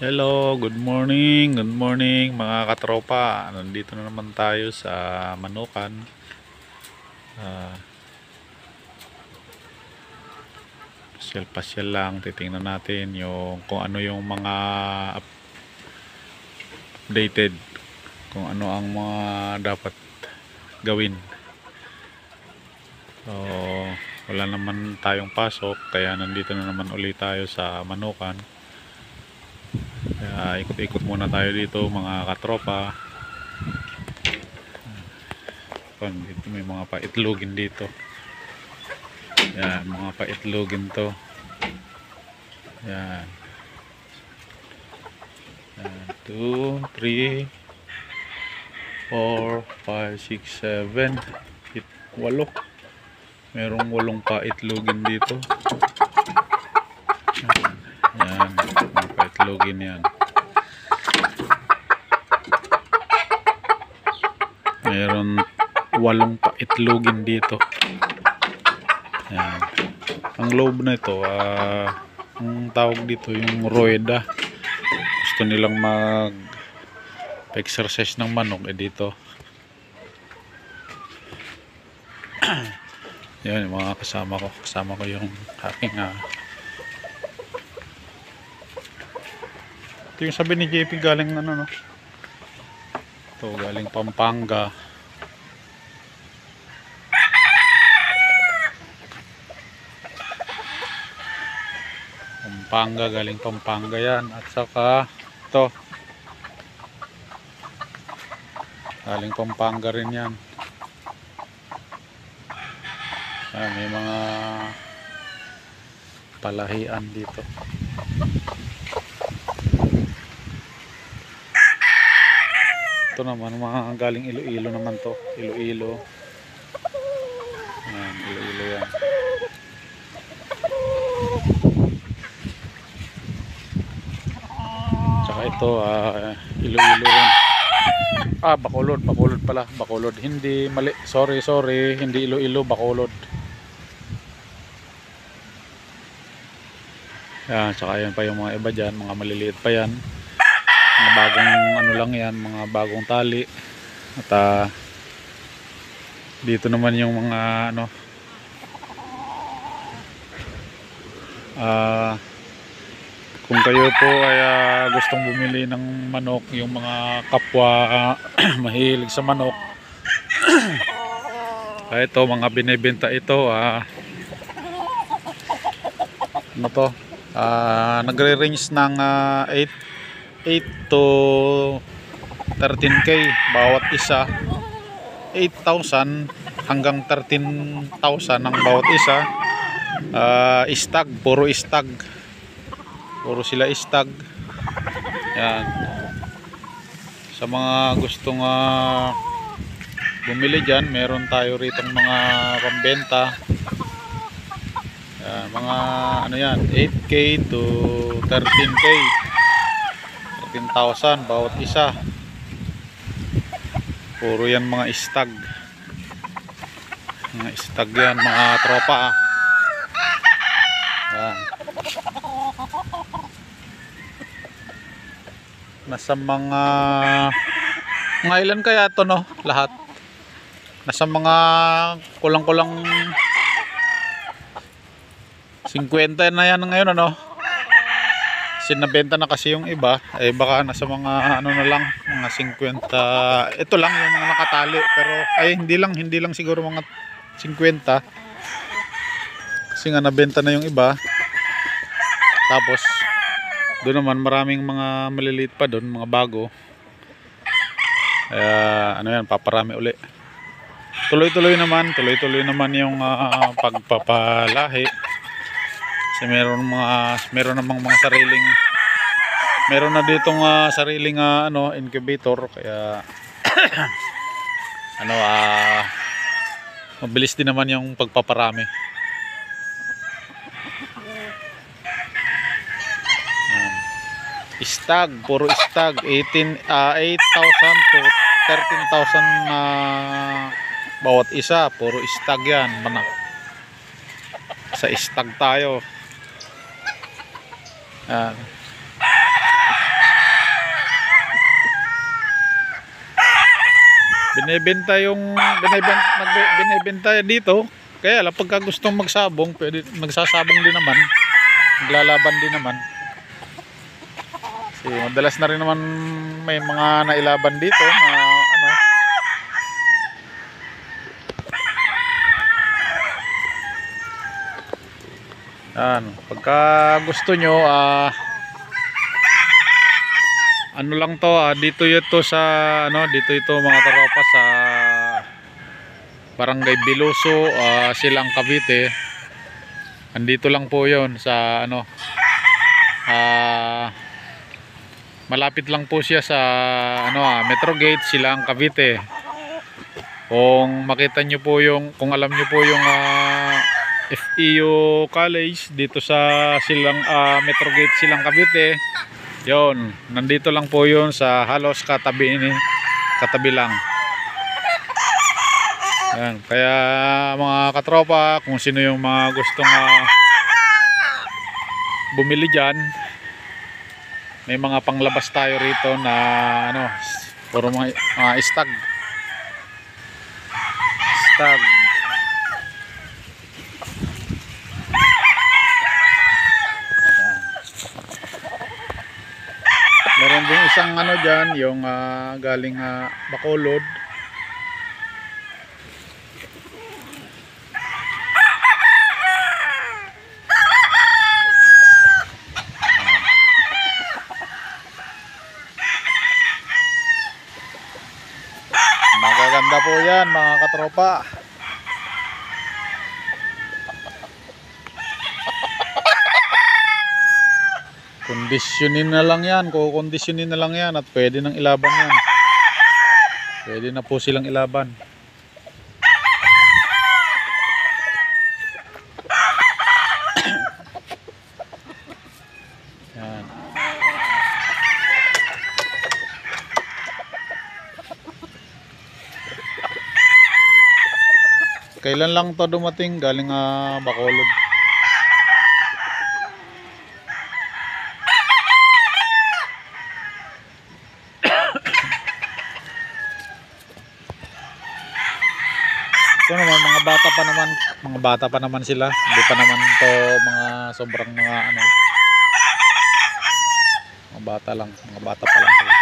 Hello, good morning mga katropa. Nandito na naman tayo sa Manukan. Uh, Pasyal-pasyal lang, titingnan natin yung kung ano yung mga updated, kung ano ang mga dapat gawin. So, wala naman tayong pasok, kaya nandito na naman ulit tayo sa Manukan. Kaya ikot-ikot muna tayo dito mga katropa. Dito may mga paitlogin dito. Yan, mga paitlogin to. Yan. 2, 3, 4, 5, 6, 7, 8. Merong 8 paitlogin dito. Yan, mga paitlogin yan. Meron 8 paitlogin dito. Yan. Ang loob na ito, ang tawag dito yung rueda. Gusto nilang mag-exercise ng manok dito. Yan yung mga kasama ko yung aking ito yung sabi ni JP galing no, ito galing Pampanga. Galing Pampanga yan. At saka ito galing Pampanga rin yan. May mga palahian dito. Ito naman mga galing Iloilo naman to. Iloilo. Yan, Iloilo yan. Tsaka ito Iloilo rin. Bacolod pala. Bacolod. Hindi mali. Sorry. Hindi Iloilo, Bacolod. Yan, tsaka yan pa yung mga iba dyan, mga maliliit pa yan, mga bagong ano lang yan, mga bagong tali. At dito naman yung mga ano, kung kayo po ay gustong bumili ng manok, yung mga kapwa mahilig sa manok, ito mga binibenta ito, ano to, nagre-range ng 8 to 13k bawat isa. 8,000 hanggang 13,000 ang bawat isa. Istag, puro istag, puro sila istag. Yan, sa mga gustong bumili dyan, meron tayo ritong mga pambenta. Mga ano yan, 8k to 13k, 13,000 bawat isa. Puro yan mga istag. Mga istag yan mga tropa. Yan. Nasa mga ilan kaya to no, lahat? Nasa mga kulang-kulang 50 na yan ngayon ano. Sinabenta na kasi yung iba, baka nasa mga ano na lang, mga 50. Ito lang yung mga nakatali, pero hindi lang siguro mga 50. Kasi nga nabenta na yung iba. Tapos doon naman maraming mga maliliit pa doon, mga bago. Ano yan, paparami uli. Tuloy-tuloy naman yung pagpapalahi. Kasi meron namang mga sariling, meron na ditong sariling incubator, kaya mabilis din naman yung pagpaparami. Istag, puro istag, 8,000 to 13,000 bawat isa, puro istag yan. Sa istag tayo. binebenta yung binebenta dito. Kaya lang pagka gustong magsabong, pwede magsasabong din naman. Maglalaban din naman. Kasi madalas na rin naman may mga nailaban dito na ano. Yan, pagka gusto nyo ano lang to, dito ito sa ano, dito ito mga katropa sa Barangay Biloso, Silang Cavite. Andito lang po 'yon sa ano, malapit lang po siya sa ano, Metro Gate, Silang Cavite. Kung makita nyo po yung, kung alam nyo po yung FEU College dito sa Silang Metro Gate, Silang Cavite, yon, nandito lang po yun sa halos katabi lang. Yan, kaya mga katropa, kung sino yung mga gustong bumili dyan, may mga panglabas tayo rito na ano, puro mga stag. Meron din isang ano dyan, yung galing Bacolod. Magaganda po yan mga katropa. Kondisyonin na lang yan, kukondisyonin na lang yan at pwede nang ilaban yan. Pwede na po silang ilaban. Yan. Kailan lang to dumating galing Bacolod? Ito naman mga bata pa naman sila. Hindi pa naman to mga sobrang mga ano. Mga bata pa lang sila.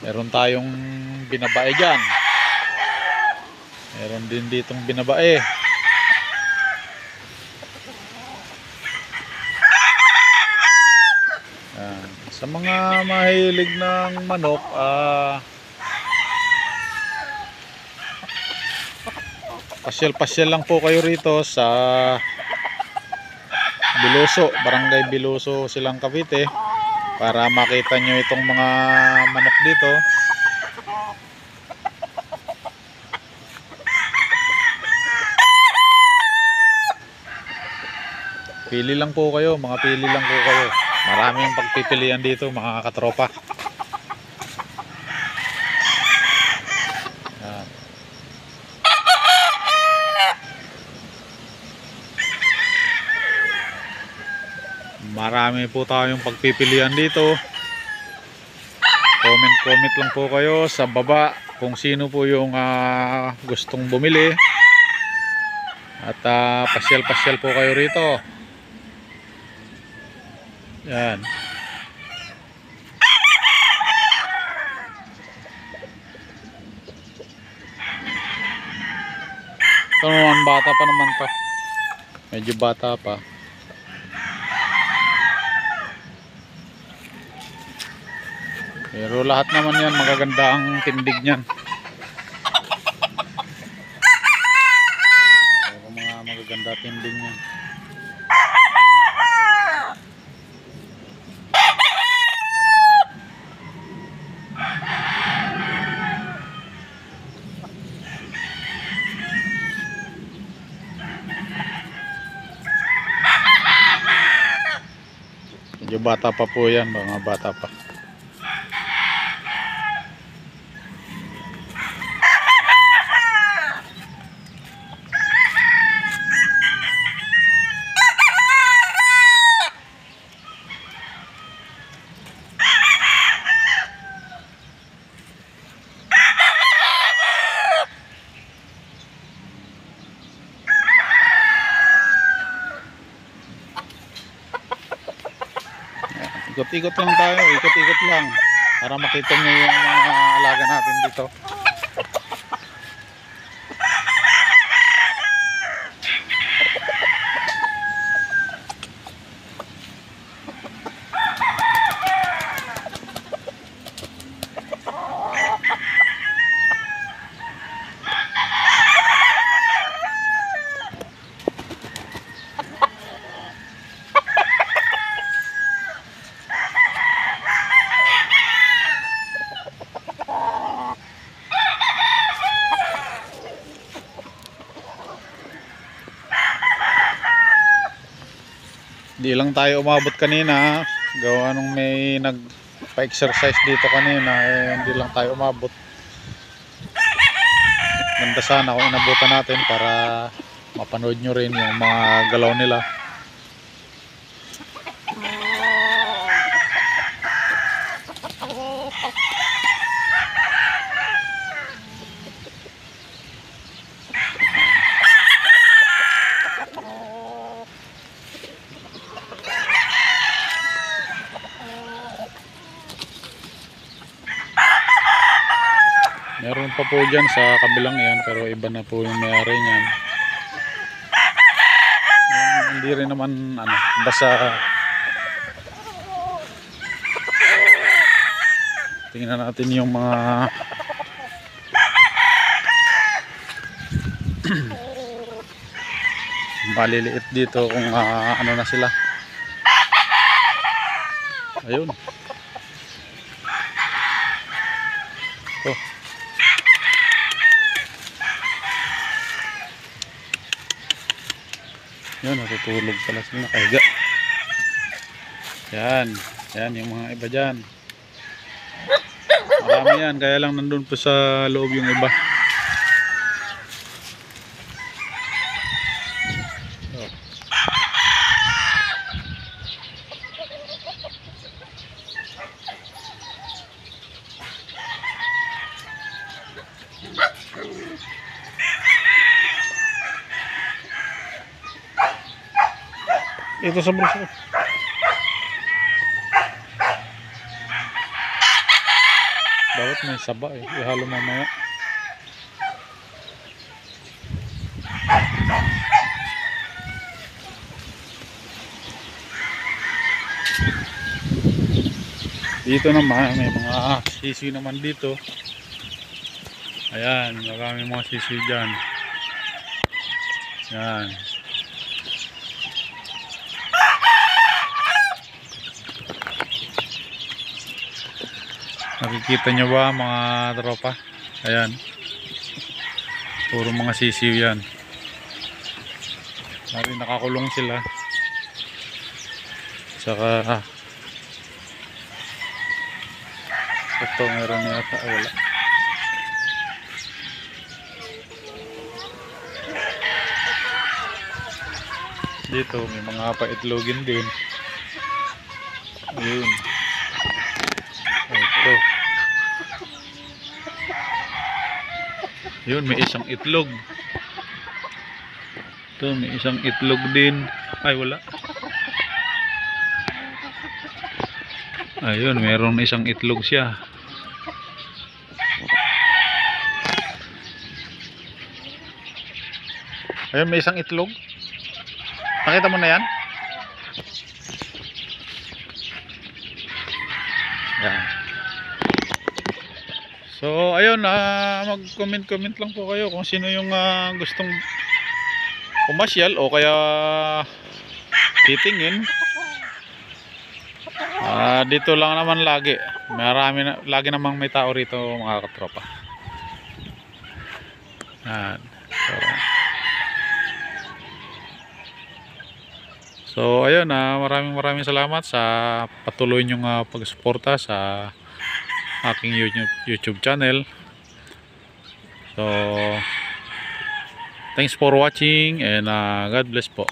Meron tayong binabae dyan. Meron din ditong binabae. Sa mga mahilig ng manok, pasyal-pasyal lang po kayo rito sa Biloso, Barangay Biloso, Silang Cavite, para makita nyo itong mga manok dito. Pili lang po kayo, pili lang po kayo. Maraming pagpipilian dito mga katropa. Yan. Marami po tayong pagpipilian dito. Comment lang po kayo sa baba kung sino po yung gustong bumili. At pasyal-pasyal po kayo rito. Yan. Ito naman, bata pa naman to. Medyo bata pa. Pero lahat naman yan, magaganda ang tindig niyan. Pero mga magaganda tindig niyan. Medyo bata pa po yan, mga bata pa. Ikot-ikot lang tayo, ikot-ikot lang para makita nyo yung mga alaga natin dito. Di lang tayo umabot kanina, gawa nung may nagpa-exercise dito kanina, hindi lang tayo umabot. Ganda sana kung inabutan natin para mapanood nyo rin yung mga galaw nila. Meron pa po dyan sa kabilang yan, pero iba na po yung may-ari niyan. Hindi rin naman basta tingnan natin yung mga maliliit dito kung ano na sila. Ayun. Oh. Yan, natutulog pala sila, nakahiga. Yan, yan yung mga iba dyan. Marami yan, kaya lang nandun po sa loob yung iba. Oh. Ito sa bulsa. Dapat may saba ihalo mamaya. Dito naman may mga sisi naman dito. Ayan, marami mga sisi dyan. Yan. Nakikita nyo ba mga tropa? Ayan. Puro mga sisiw yan. Nakakulong sila. Saka ito meron yata. Wala. Dito may mga paitlogin din. Ayun. Ito. Yun, may isang itlog. Ito, may isang itlog din. Ay, wala. Ayun, meron isang itlog siya. Ayun, may isang itlog. Nakita mo na yan? Yan. So ayun, mag-comment lang po kayo kung sino yung gustong pumasyal o kaya titingin. Dito lang naman lagi. Lagi namang may tao rito mga katropa. Yan. So ayun, maraming salamat sa patuloy nyong pagsuporta sa aking YouTube channel. So thanks for watching and God bless po.